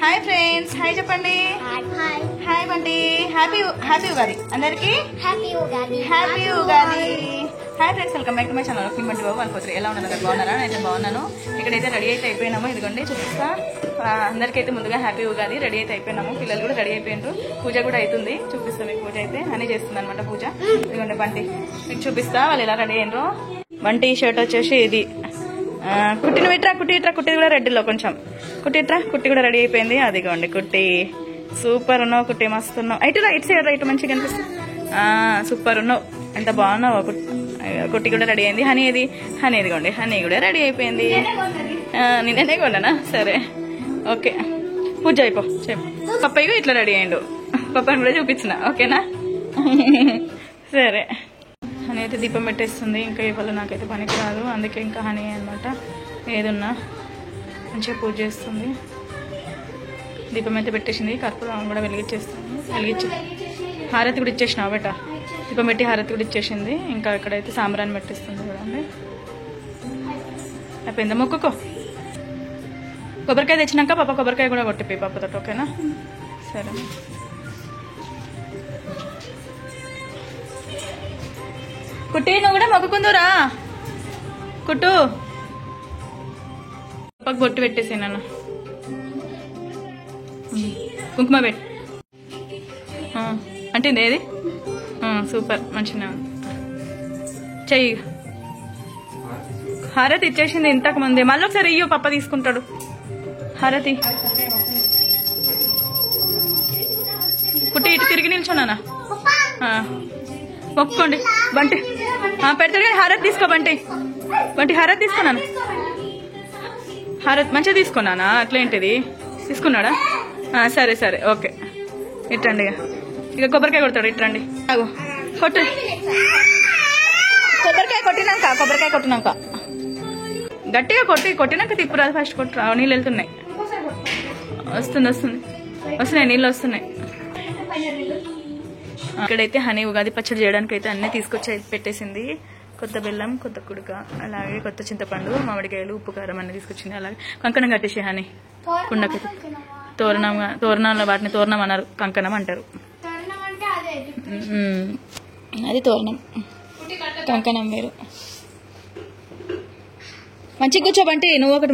Hi friends, hi చెప్పండి. Hi Bunty. Happy Ugadi అందరికి. Happy Ugadi. Hi friends, welcome back to my channel of Bunty Babu 143. ఎలా ఉన్నారు? బాగున్నారా? నేనైతే బాగున్నాను. ఇక్కడైతే రెడీ అయితే అయిపోయినాము. ఇదిగోండి చూపిస్తా. అందరికైతే ముందుగా హ్యాపీ ఉగాది. రెడీ అయితే అయిపోయినాము. పిల్లలు కూడా రెడీ అయిపోయినారు. పూజ కూడా అవుతుంది. చూపిస్తాం మీకు. పూజ అయితే అని చేస్తుంది అనమాట పూజ. ఇదిగోండి బంటి మీకు చూపిస్తా వాళ్ళు ఎలా రెడీ అయినరో. బంటి షర్ట్ వచ్చేసి ఇది కుట్టిని పెట్టరా, కుట్టి కూడా రెడ్డిలో కొంచెం కుట్టి కూడా రెడీ అయిపోయింది. అదిగోండి కుట్టి సూపర్ ఉన్నావు. కుట్టి మస్తు ఉన్నావు. ఇటు సైడ్ రైట్ మంచిగా కనిపిస్తుంది. సూపర్ ఉన్నావు. ఎంత బాగున్నావు. కుట్టి కూడా రెడీ అయింది. హనీ ఇదిగోండి హనీ కూడా రెడీ అయిపోయింది. నేనే కొన్నానా? సరే ఓకే. పూజ అయిపో చెప్పు. పప్పయ్య ఇట్లా రెడీ అయ్యిండు. పప్పని కూడా చూపించిన. ఓకేనా? సరే. హనీ అయితే దీపం పెట్టేస్తుంది. ఇంకా ఇవాళ నాకైతే పనికి రాదు, అందుకే ఇంకా హనీ అనమాట. ఏదున్నా మంచిగా పూజ చేస్తుంది. దీపం అయితే పెట్టేసింది. కర్పూరం కూడా వెలిగించి హారతి కూడా ఇచ్చేసినావు బెట. దీపం పెట్టి హారతి కూడా ఇచ్చేసింది. ఇంకా ఇక్కడైతే సాంబ్రాన్ని పెట్టిస్తుంది చూడండి. అయిపోయిందా? మొక్కుకో. కొబ్బరికాయ తెచ్చినాక పాప కొబ్బరికాయ కూడా కొట్టిపోయి పాపతో. ఓకేనా? సరే. కుట్టి నువ్వు కూడా మొక్కుకుందురా. కుట్టు పక్కకు బొట్టు పెట్టేసి నన్ను కుంకుమ పెట్టి అంటే ఏది సూపర్ మంచిగా చెయ్యి. హారతి ఇచ్చేసింది ఇంతకు ముందే. మళ్ళీ ఒకసారి ఇయ్యో పప్ప తీసుకుంటాడు హారతి. కుట్టి ఇటు తిరిగి నిల్చున్నానా? మొక్కుకోండి బంటి. పెడతాడు కానీ హారతి తీసుకో బంటి. హారతి తీసుకున్నాను. హారతి మంచిగా తీసుకున్నానా? అట్లేంటిది తీసుకున్నాడా? సరే ఓకే. ఇట్రండి. ఇక కొబ్బరికాయ కొడతాడు. ఇట్రండి. కొట్టు. కొబ్బరికాయ కొట్టినాక గట్టిగా కొట్టినాక తిప్పురాదు. ఫస్ట్ కొట్టు. నీళ్ళు వెళ్తున్నాయి. వస్తున్నాయి నీళ్ళు వస్తున్నాయి. ఇక్కడైతే హనీ ఉగాది పచ్చడి చేయడానికి అయితే అన్నీ తీసుకొచ్చి పెట్టేసింది. కొత్త బెల్లం, కొత్త కుడుక, అలాగే కొత్త చింతపండు, మామిడికాయలు, ఉప్పు, కారం అన్ని తీసుకొచ్చింది. అలాగే కంకణం కట్టేసి హనీ కుండకి. తోరణంలో వాటిని తోరణం అన్నారు, కంకణం అంటారు. అది తోరణం, కంకణం వేరు. మంచిగా కూర్చోబంటి. నువ్వు ఒకటి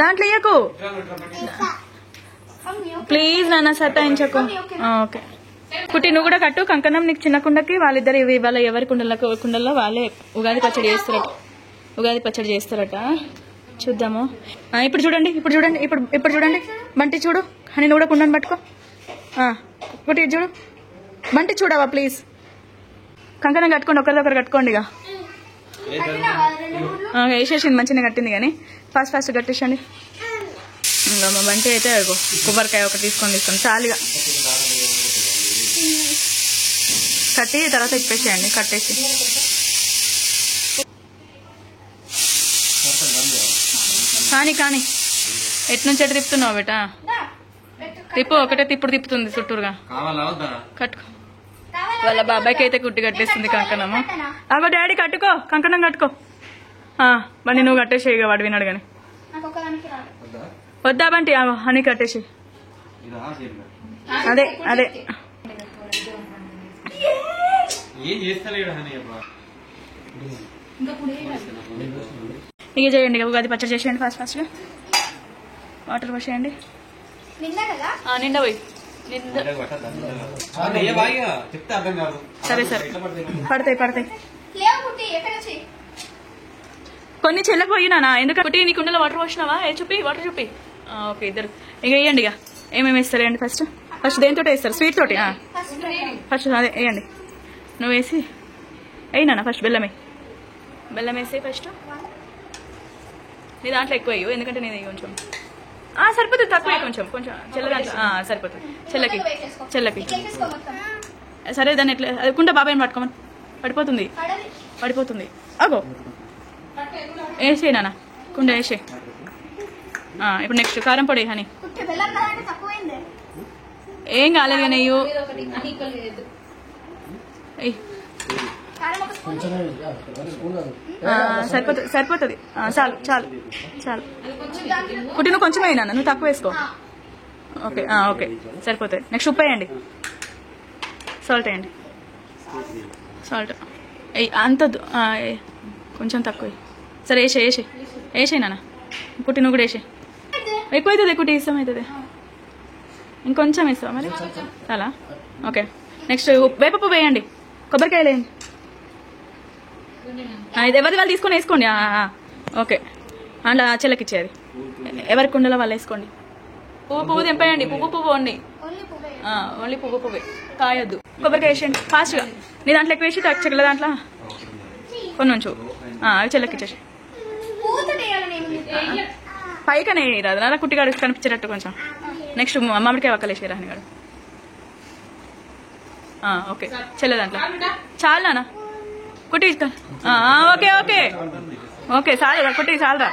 దాంట్లో ఇయ్యకు ప్లీజ్ నాన్న, సతాయించకు. ఓకే కుట్టి నువ్వు కూడా కట్టు కంకణం. నీకు చిన్న కుండకి వాళ్ళిద్దరు ఇవాళ ఎవరి కుండల్లో వాళ్ళే ఉగాది పచ్చడి చేస్తారట. చూద్దాము. ఇప్పుడు చూడండి బంటి చూడు. అని నువ్వు కూడా కుండని పట్టుకో. కుట్టి చూడు బంటి, చూడవా ప్లీజ్. కంకణం కట్టుకోండి, ఒకరిదొకరు కట్టుకోండి. ఇక వేసేసింది మంచిగా కట్టింది. కానీ ఫాస్ట్ కట్టేసండి. ఇంకా మా బంటి అయితే కొబ్బరికాయ ఒకటి తీసుకొని చాలుగా కట్టి తర్వాత ఇప్పేసేయండి. కట్టేసి కానీ ఎట్నుంచి ఎటు తిప్పుతున్నావు బేటా? తిప్పు. ఒకటే తిప్పుతుంది చుట్టూరుగా. కట్టుకో. వాళ్ళ బాబాయ్కి అయితే కుట్టి కట్టేస్తుంది కంకణము. అగో డాడీ కట్టుకో, కంకణం కట్టుకో. బండి నువ్వు కట్టేసి. ఇక వాడు విన్నాడు కానీ వద్దా బంటి? అని కట్టేసి. అదే ఇక చేయండి. ఉగాది పచ్చడి చేసేయండి. ఫాస్ట్గా వాటర్ పోసేయండి. నిండా పోయి సరే పడతాయి. కొన్ని చెల్లకపోయినా ఎందుకంటే నీ కుండలో వాటర్ పోసినావా? వాటర్ చూపి. ఓకే ఇద్దరు. ఇక వేయండి. ఇక ఏమేమి వేస్తారు వేయండి. ఫస్ట్ దేనితో వేస్తారు? స్వీట్ తోటి. ఫస్ట్ అదే వేయండి. నువ్వు వేసి వేయినా ఫస్ట్ బెల్లం వేసి ఫస్ట్. నీ దాంట్లో ఎక్కువ వేయు, ఎందుకంటే నేను కొంచెం సరిపోతుంది. తక్కువ కొంచెం చెల్ల దాంట్లో సరిపోతుంది. చెల్లకి సరే. దాన్ని ఎట్లా అది కుండ బాబాయ్ని పట్టుకోమని. పడిపోతుంది. అగో వేసే నాన్న, కుండ వేసే. ఇప్పుడు నెక్స్ట్ కారం పొడి. హనీ ఏం కాలేదు కానీ సరిపోతుంది సరిపోతుంది. చాలు చాలు చాలు. కుట్టి నువ్వు కొంచెం అయినా నువ్వు తక్కువ వేసుకో. ఓకే ఓకే సరిపోతుంది. నెక్స్ట్ ఉప్పు వేయండి, సాల్ట్ వేయండి. సాల్ట్ అంత కొంచెం తక్కువ. సరే వేసేయి నాన్న. కుట్టి నువ్వు కూడా వేసే. ఎక్కువ అవుతుంది, కుట్టి ఇష్టం అవుతుంది. ఇంకొంచెం వేస్తావా మరి? చాలా. ఓకే నెక్స్ట్ వేపప్పు వేయండి, కొబ్బరికాయలు వేయండి. ఇది ఎవరి వాళ్ళు తీసుకొని వేసుకోండి. ఓకే అందులో చెల్లకి ఇచ్చేది ఎవరికి ఉండాలో వాళ్ళు వేసుకోండి. పువ్వు తెంపేయండి. పువ్వు వండి. ఓన్లీ పువ్వే కాయొద్దు. కొబ్బరికాయ వేసేయండి ఫాస్ట్గా. నీ దాంట్లో ఎక్కువ వేసి చెక్కల దాంట్లో కొన్ని ఉంచు. అవి చెల్లకి ఇచ్చేసి పైకనే రాదు నా కుట్టిగాడు కనిపించేటట్టు కొంచెం. నెక్స్ట్ మామిడికాయ ఒక్కలు వేసేరా గాడు. ఓకే చెల్లె దాంట్లో చాలా నాన్న కుట్టి. ఓకే ఓకే ఓకే చాలు కుట్టి చాలరా.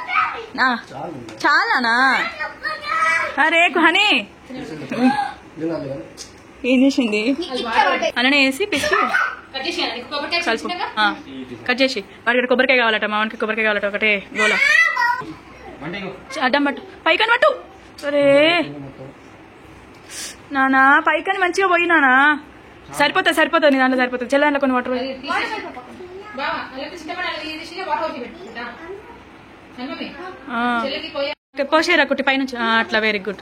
చాలానా? అరే హనీ ఏం చేసింది? అలానే వేసి పిసికి కలుపు. కట్ చేసి వాడికి కొబ్బరికాయ కావాలట, మా వానికి కొబ్బరికాయ కావాలట. ఒకటే గోల అడ్డం పట్టు, పైకని పట్టు. సరే నానా పైకని మంచిగా పోయి నానా. సరిపోతుంది నీ దాంట్లో సరిపోతుంది. చెల్ల దాంట్లో కొన్ని వాటర్ పోసేరా కుట్టి పైనుంచి. అట్లా వెరీ గుడ్.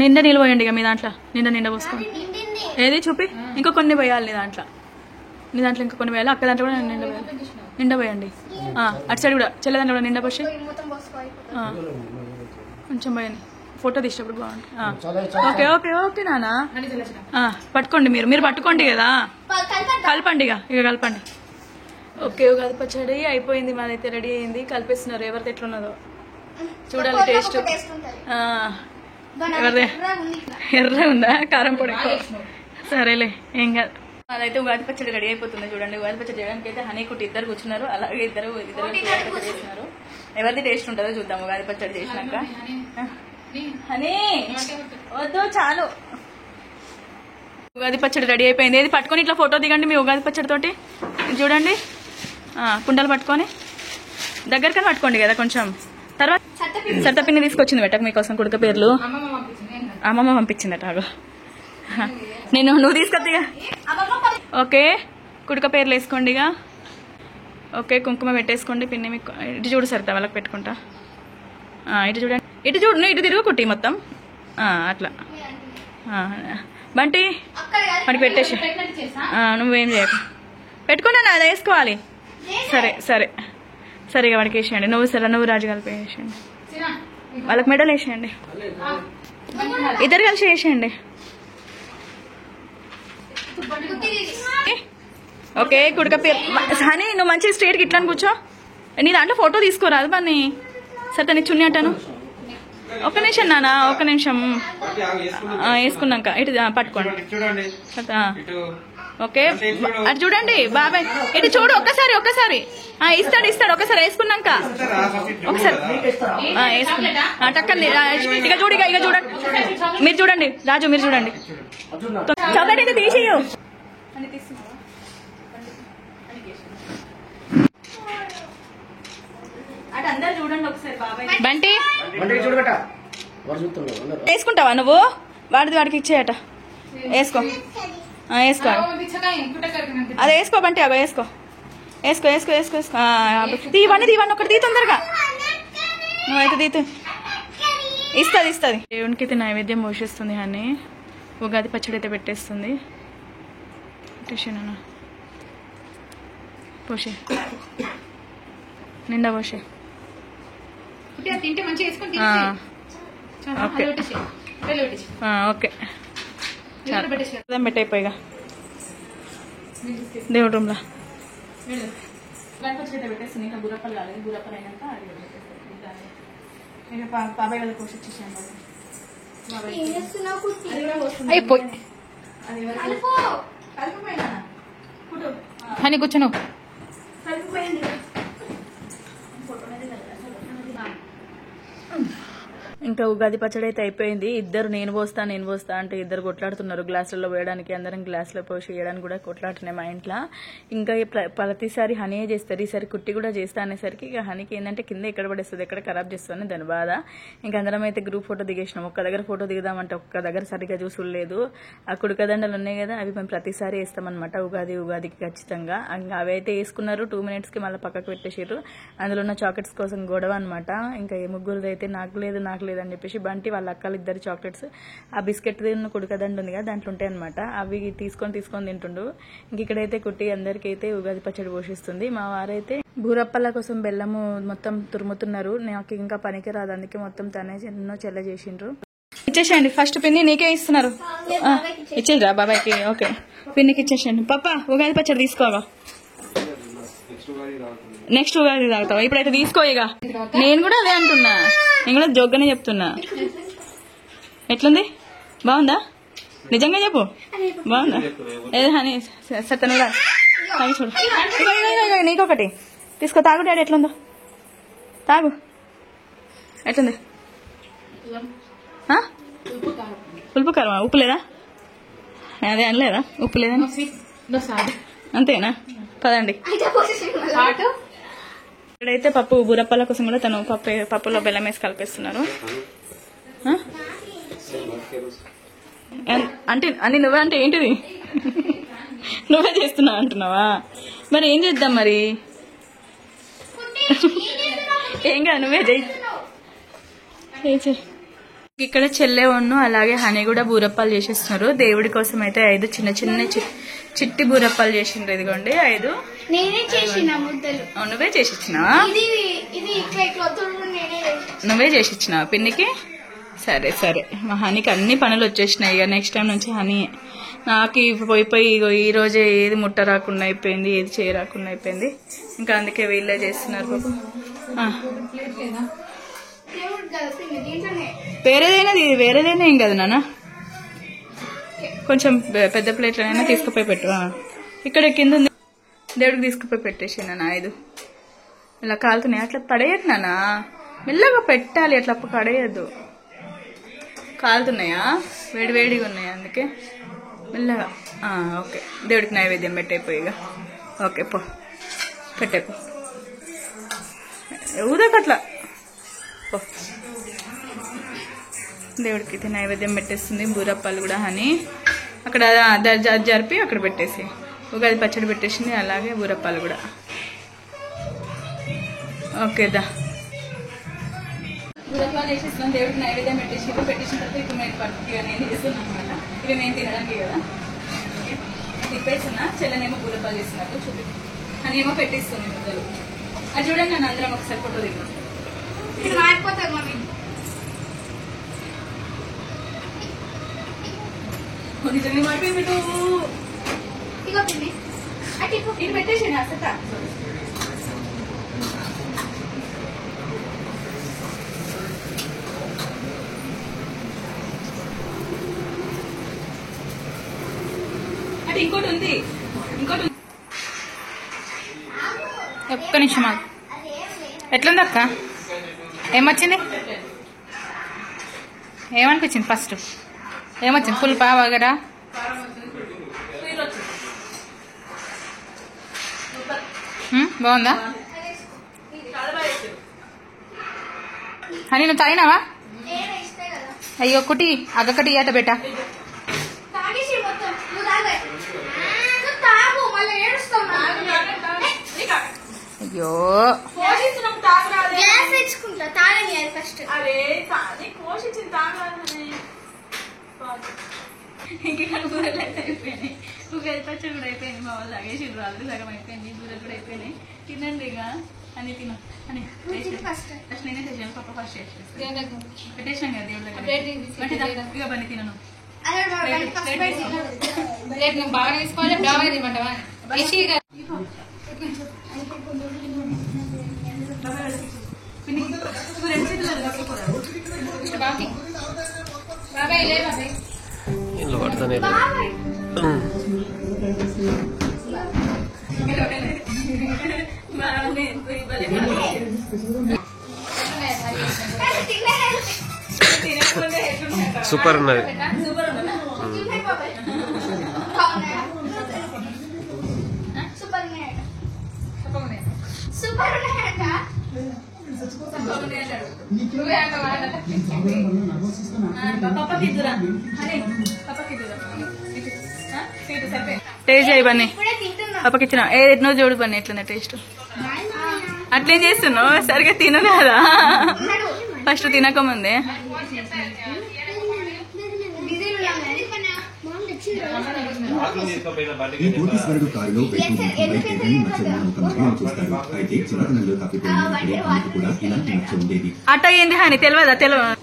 నిండా నీళ్ళు పోయండి ఇక మీ దాంట్లో. నిండా పోసుకోండి. ఏది చూపి. ఇంకో కొన్ని పోయాలి నీ దాంట్లో. ఇంకో కొన్ని పోయాలి. అక్క దాంట్లో కూడా నిండా పోయండి. అటు సైడ్ కూడా చెల్ల దాంట్లో కూడా నిండా పోసి కొంచెం పోయండి. ఫోటో తీసేటప్పుడు బాగుంటుంది. ఓకే ఓకే ఓకే నానా పట్టుకోండి. మీరు పట్టుకోండి కదా. కలపండి ఇక కలపండి. ఓకే ఉగాది పచ్చడి అయిపోయింది. మాదైతే రెడీ అయింది. కలిపేస్తున్నారు. ఎవరిది ఎట్లున్నదో చూడాలి టేస్ట్. ఎవరిదే ఎర్ర ఉందా? కారం పొడి. సరేలే ఏం కాదు. అదైతే ఉగాది పచ్చడి రెడీ అయిపోతుంది. చూడండి ఉగాది పచ్చడి చేయడానికి అయితే హనీ కుట్టి ఇద్దరు కూర్చున్నారు. అలాగే ఇద్దరు చేస్తున్నారు. ఎవరిది టేస్ట్ ఉంటుందో చూద్దాం ఉగాది పచ్చడి చేసినాక. హనీ వద్దు చాలు. ఉగాది పచ్చడి రెడీ అయిపోయింది. ఏది పట్టుకొని ఇట్లా ఫోటో దిగండి మీ ఉగాది పచ్చడి తోటి. చూడండి కుండలు పట్టుకొని దగ్గరకని పట్టుకోండి కదా కొంచెం. తర్వాత సత్తపిన్ని తీసుకొచ్చింది పెట్టక మీకోసం కుడక పేర్లు. అమ్మమ్మ పంపించిందట. నువ్వు తీసుకొద్దిగా. ఓకే కుడక పేర్లు వేసుకోండి ఇక. ఓకే కుంకుమ పెట్టేసుకోండి. పిన్ని మీకు ఇటు చూడు సరితా వాళ్ళకి పెట్టుకుంటా. ఇటు చూడండి. ఇటు చూడు. ఇటు తిరుగు కుట్టి మొత్తం అట్లా. బంటి వాడికి పెట్టేసి నువ్వేం చేయకు. పెట్టుకున్నా అది వేసుకోవాలి. సరే ఇక వాడికి వేసేయండి. నువ్వు రాజు కలిపి వేసేయండి. వాళ్ళకి మెడల్ వేసేయండి. ఇద్దరు కలిసి వేసేయండి. ఓకే కుడక పేరు హనీ నువ్వు మంచి స్ట్రేట్కి ఇట్లా కూర్చో. నీ దాంట్లో ఫోటో తీసుకోరాదు పని. సరే నీ చున్నీ అంటాను. ఒక నిమిషం నానా ఒక నిమిషం. వేసుకున్నాక ఇటు పట్టుకోండి. ఓకే అటు చూడండి బాబాయ్. ఇటు చూడు ఒక్కసారి ఇస్తాడు ఒకసారి వేసుకున్నాక. ఒకసారి వేసుకున్నా టక్కని ఇక చూడు. ఇక చూడండి మీరు చూడండి రాజు మీరు చూడండి. చాక్లెట్ అయితే తీసేయు. అటు అందరు చూడండి ఒకసారి. బాబాయ్ బంటి వేసుకుంటావా నువ్వు? వాడికి ఇచ్చేయట. వేసుకో అదే వేసుకో బంటి. అగో వేసుకో తీవన్నీ ఒకటి తీ తొందరగా. నువ్వైతే తీతు ఇస్తుంది. దేవునికి అయితే నైవేద్యం పోషిస్తుంది అని ఉగాది పచ్చడి అయితే పెట్టేస్తుంది. పోషే నిండా పోషే. ఓకే పెట్టయిపోయిగా దేవుడు రూమ్లో పెట్టేస్తుంది. ఇంకా గుర్రపల్లి కాలేదు. గుర్రపల్లి అయినాక బాబాయ్ వాళ్ళకి కోసి వచ్చేసాను. అయిపోయి అని కూర్చోను. ఇంకా ఉగాది పచ్చడి అయితే అయిపోయింది. ఇద్దరు నేను పోస్తా అంటే ఇద్దరు కొట్లాడుతున్నారు గ్లాసులలో వేయడానికి. అందరం గ్లాసులో పోసి వేయడానికి కూడా కొట్లాడుతున్నాయి మా ఇంట్లో. ఇంకా ప్రతిసారి హనీ చేస్తారు, ఈసారి కుట్టి కూడా చేస్తా అనేసరికి ఇక హనీకి ఏంటంటే కింద ఎక్కడ పడేస్తుంది, ఎక్కడ ఖరాబ్ చేస్తుంది దాని బాధ. ఇంకా అందరం అయితే గ్రూప్ ఫోటో దిగేసినాం. ఒక్క దగ్గర ఫోటో దిగుదామంటే ఒక్క దగ్గర సరిగ్గా చూసులేదు. ఆ కుడుకదండలు ఉన్నాయి కదా, అవి మేము ప్రతిసారి వేస్తామన్నమాట ఉగాదికి ఖచ్చితంగా. ఇంకా అవి అయితే వేసుకున్నారు. 2 minutes కి మళ్ళీ పక్కకు పెట్టేసారు. అందులో ఉన్న చాక్లెట్స్ కోసం గొడవ అనమాట. ఇంకా ఏ ముగ్గురు అయితే నాకు లేదు అని చెప్పేసి బంటి వాళ్ళ అక్కలు ఇద్దరు చాక్లెట్స్, ఆ బిస్కెట్ కుడుకదండ ఉంది కదా దాంట్లో ఉంటాయి అనమాట. అవి తీసుకొని తింటుండు. ఇంక ఇక్కడైతే కుట్టి అందరికైతే ఉగాది పచ్చడి పోషిస్తుంది. మా వారైతే బూరప్పల కోసం బెల్లము మొత్తం తురుముతున్నారు. నాకు ఇంకా పనికి రాదు, అందుకే మొత్తం తనే ఎన్నో చెల్ల చేసిండ్రు. ఇచ్చేసేయండి, ఫస్ట్ పిన్ని నీకే ఇస్తున్నారు. ఇచ్చేదిరా బాబాయ్కి. ఓకే, పిన్నికి ఇచ్చేసేయండి. పాప ఉగాది పచ్చడి తీసుకోగా, నెక్స్ట్ ఉగాది తాగుతావా? ఇప్పుడైతే తీసుకో. ఇక నేను కూడా అదే అంటున్నా, నేను కూడా జోగ్గానే చెప్తున్నా. ఎట్లుంది, బాగుందా? నిజంగా చెప్పు, బాగుందా? ఏదో హనీ సత్తను కూడా తాగి చూడు. నీకొకటి తీసుకో, తాగు డాడీ. ఎట్లుందో తాగు. ఎట్లుంది? ఉప్పు కారం? ఉప్పు లేదా? అదే అనలేదా ఉప్పు లేదా? అంతేనా? పదండి. ఇక్కడైతే పప్పు బూరప్పల కోసం కూడా తను పప్పులో బెల్లం వేసి కలిపేస్తున్నారు. అంటే అని నువ్వే అంటే ఏంటిది? నువ్వే చేస్తున్నావు అంటున్నావా? మరి ఏం చేద్దాం మరి? ఏం కాదు, నువ్వే చెయ్యి. ఇక్కడ చెల్లె ఉన్ను అలాగే హనీ కూడా బూరప్పాలు చేసేస్తున్నారు. దేవుడి కోసం అయితే 5 చిన్న చిట్టి బూరప్పాలు చేసిండ్రు. ఇదిగోండి 5. నేనే చేసిన ముద్దలు. నువ్వే చేసిచ్చినావా? నువ్వే చేసిచ్చినావా పిన్నికి? సరే మా హనీకి అన్ని పనులు వచ్చేసినాయి. ఇక నెక్స్ట్ టైం నుంచి హనీ. నాకు పోయి ఈ రోజే ఏది ముట్ట రాకుండా అయిపోయింది, ఏది చేయరాకుండా అయిపోయింది. ఇంకా అందుకే వీళ్ళే చేస్తున్నారు పాపం. వేరేదైనా ఏం కదా నాన్న, కొంచెం పెద్ద ప్లేట్లైనా తీసుకుపోయి పెట్టు. ఇక్కడ కింద ఉంది, దేవుడికి తీసుకుపోయి పెట్టేసి నాన్న. 5 ఇలా కాలుతున్నాయి, అట్లా పడేయద్దు నాన్న, మెల్లగా పెట్టాలి, అట్లా పడేయద్దు. కాలుతున్నాయా? వేడిగా ఉన్నాయా, అందుకే మెల్లగా. ఓకే, దేవుడికి నైవేద్యం పెట్టయిపోయి. ఇక ఓకే పో, పెట్టేపో. ఊదకట్లా పో. దేవుడికి అయితే నైవేద్యం పెట్టేస్తుంది. బూరప్పాలు కూడా హనీ అక్కడ జరిపి అక్కడ పెట్టేసి ఉగాది పచ్చడి పెట్టేసింది. అలాగే బూరప్పాలు కూడా. ఓకే దా, బూరప్పాలు వేసేస్తున్నాం. దేవుడికి నైవేద్యం పెట్టేసిన తర్వాత ఇప్పుడు మేము పట్టుగా నేను చేస్తున్నాను అనమాట. ఇవి మేము తినడానికి కదా తిప్పేస్తున్నా. చెల్లెనేమో బూరప్పాలు చేస్తున్నారు చూపి, అని ఏమో పెట్టిస్తుంది ముద్దలు. అది చూడండి, నన్ను అందరం ఒకసారి ఫోటో దిగుతాం. మారిపోతారు మమ్మీ. నిజంగా మారిపోయింది. ఇది పెట్టేసి అసట. అంటే ఇంకోటి ఉంది. ఒక్క నిమిషం మాకు. ఎట్లుంది అక్క? ఏమొచ్చింది? ఏమనిపించింది ఫస్ట్? ఏమొచ్చింది? పులుపా వగరా? బాగుందా? అని నువ్వు తాగినావా? అయ్యో కుటి అగ్గకటి ఇయ్యట బేటా. అయ్యో బూరెలు అయితే అయిపోయినాయి. ఉగాది పచ్చడి కూడా అయిపోయింది. మా వాళ్ళు లాగేసిండ్రు, వాళ్ళు సగం అయిపోయింది. బూరెలు కూడా అయిపోయినాయి. తినండి ఇక. అని తిన అని ఫస్ట్ నేనే తెచ్చాను. పప్పు ఫస్ట్ పెట్టేసాం కదా దేవుడి దగ్గర. ఇక పని తినను. బాగా తీసుకోవాలి. బాగా తినమంటావా? బాబాయ్ లే బాబాయ్ ఇంట్లో పడతానే సూపర్ ఉన్నది. టేస్ట్ చేయి బన్నీ, పాపకి ఇచ్చిన ఏ ఎట్నో చూడు బన్నీ ఎట్లున్నా టేస్ట్. అట్లేం చేస్తున్నావు, సరిగ్గా తిను కదా ఫస్ట్ తినకముందే. ఈ కోటీశ్వరుడు కారులో పెట్రోల్ ఒక మహిళను చూస్తాడు. అయితే చిన్నతనంలో తప్పిపోయిన ఆమెకు కూడా ఇలాంటి నచ్చ ఉండేది. అట్ట ఏంది హాని తెలియదా? తెలియదు.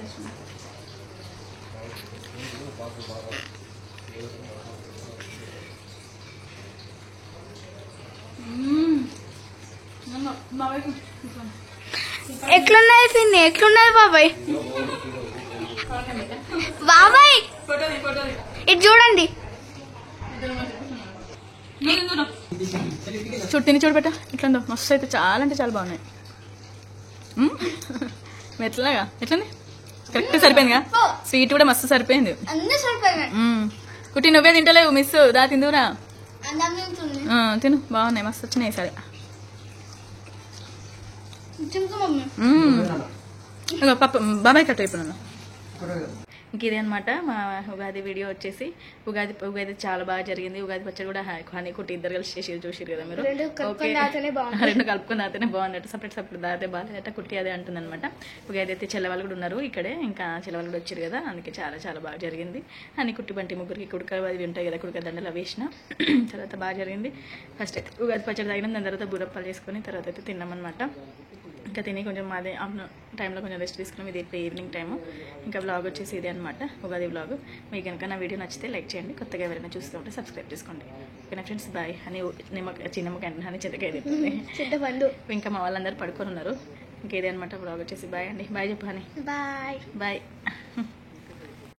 ఎట్లున్నది పిన్ని, ఎట్లున్నది బాబాయ్? బాబాయ్ ఇది చూడండి. చూడు తిని చూడు పెట్ట ఇట్లా మస్తు అయితే చాలా అంటే చాలా బాగున్నాయి. ఎట్లాగా ఎట్లండి కరెక్ట్ సరిపోయిందిగా. స్వీట్ కూడా మస్తు సరిపోయింది. అన్ని సరిపోయినాయి. కుట్టి నువ్వే తింటలేవు మిస్ దా తిందురా. అందం తింటుంది. తిను బాగున్నాయి మస్తు వచ్చినాయి సరే. పప్ప బాబాయ్ కట్ట అయిపోయినా. ఇంకేదే అనమాట మా ఉగాది వీడియో వచ్చేసి. ఉగాది చాలా బాగా జరిగింది. ఉగాది పచ్చడి కూడా కానీ కుట్టి ఇద్దరు కలిసి చేసి చూసారు కదా మీరు. రెండు కలుపుకొని దాతేనే బాగున్నట్టు, సపరేట్ దాతే బాగాలేదట కుట్టి అదే అంటుంది అనమాట. ఉగాది అయితే చెల్లెవాళ్ళు కూడా ఉన్నారు ఇక్కడే, ఇంకా చెల్లెవాళ్ళు కూడా వచ్చారు కదా, అందుకే చాలా చాలా బాగా జరిగింది. అని కుట్టి బంటి ముగ్గురికి కుడక అవి ఉంటాయి కదా, కుడక దండలు అవి వేసిన తర్వాత బాగా జరిగింది. ఫస్ట్ అయితే ఉగాది పచ్చడి తాగినాం, దాని తర్వాత బూరప్పాలు చేసుకొని తర్వాత అయితే తిన్నామన్నమాట. ఇంకా తిని కొంచెం అదే ఆఫ్టర్నూన్ టైంలో కొంచెం రెస్ట్ తీసుకున్నాం. ఇది ఇప్పుడు ఈవినింగ్ టైము. ఇంకా బ్లాగ్ వచ్చేసి ఇదే అనమాట ఉగాది బ్లాగ్. మీకు కనుక నా వీడియో నచ్చితే లైక్ చేయండి, కొత్తగా ఎవరైనా చూస్తూ ఉంటే సబ్స్క్రైబ్ చేసుకోండి. ఓకేనా ఫ్రెండ్స్, బాయ్. అని చిన్నమ్మకాయ అని చింతకాయ తింటుంది. ఇంకా మా వాళ్ళందరూ పడుకొని ఉన్నారు. ఇంకేదే అనమాట బ్లాగ్ వచ్చేసి. బాయ్ అండి, బాయ్ చెప్పు అని. Bye bye.